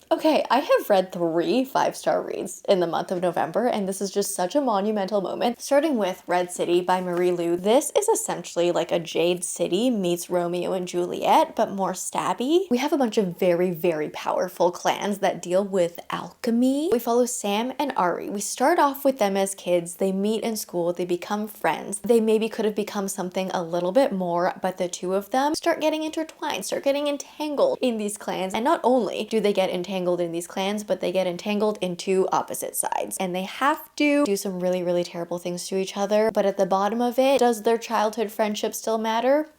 Okay, I have read 3 5-star reads in the month of November, and this is just such a monumental moment. Starting with Red City by Marie Lu. This is essentially like a Jade City meets Romeo and Juliet, but more stabby. We have a bunch of very, very powerful clans that deal with alchemy. We follow Sam and Ari. We start off with them as kids. They meet in school. They become friends. They maybe could have become something a little bit more, but the two of them start getting intertwined, start getting entangled in these clans. And not only do they get entangled in these clans, but they get entangled in two opposite sides. And they have to do some really, really terrible things to each other. But at the bottom of it, does their childhood friendship still matter?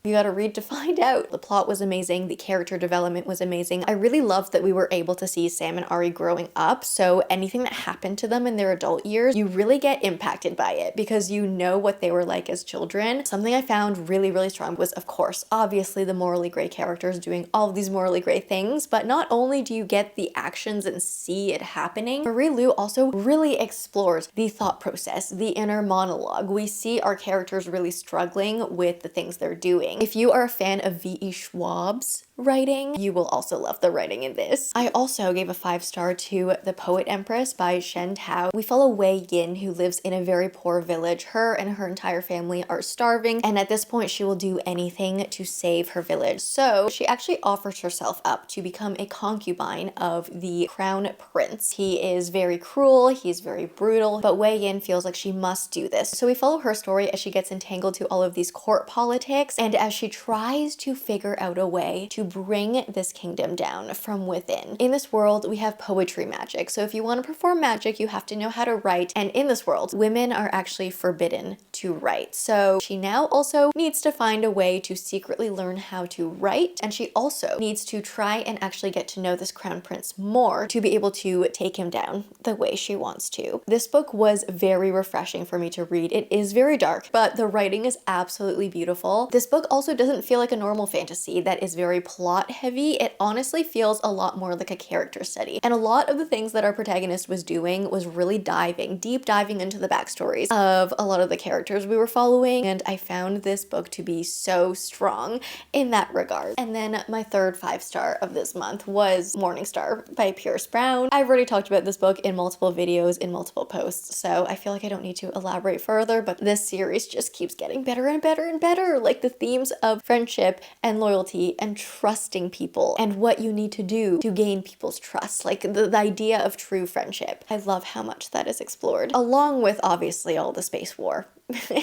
You gotta read to find out. The plot was amazing. The character development was amazing. I really loved that we were able to see Sam and Ari growing up. So anything that happened to them in their adult years, you really get impacted by it because you know what they were like as children. Something I found really, really strong was, of course, obviously the morally gray characters doing all of these morally gray things. But not only do you get the actions and see it happening, Marie Lu also really explores the thought process, the inner monologue. We see our characters really struggling with the things they're doing. If you are a fan of V.E. Schwab's writing, you will also love the writing in this. I also gave a 5-star to The Poet Empress by Shen Tao. We follow Wei Yin, who lives in a very poor village. Her and her entire family are starving, and at this point she will do anything to save her village. So she actually offers herself up to become a concubine of the crown prince. He is very cruel, he's very brutal, but Wei Yin feels like she must do this. So we follow her story as she gets entangled to all of these court politics, and as she tries to figure out a way to bring this kingdom down from within. In this world, we have poetry magic. So if you want to perform magic, you have to know how to write. And in this world, women are actually forbidden to write. So she now also needs to find a way to secretly learn how to write. And she also needs to try and actually get to know this crown prince more to be able to take him down the way she wants to. This book was very refreshing for me to read. It is very dark, but the writing is absolutely beautiful. This book also doesn't feel like a normal fantasy that is very plot heavy. It honestly feels a lot more like a character study. And a lot of the things that our protagonist was doing was really deep diving into the backstories of a lot of the characters we were following. And I found this book to be so strong in that regard. And then my third 5-star of this month was Morningstar by Pierce Brown. I've already talked about this book in multiple videos, in multiple posts, so I feel like I don't need to elaborate further, but this series just keeps getting better and better and better. Like the themes of friendship and loyalty and trusting people and what you need to do to gain people's trust, like the idea of true friendship. I love how much that is explored, along with obviously all the space war.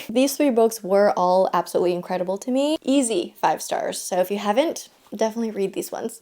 These 3 books were all absolutely incredible to me. Easy 5 stars. So if you haven't, definitely read these ones.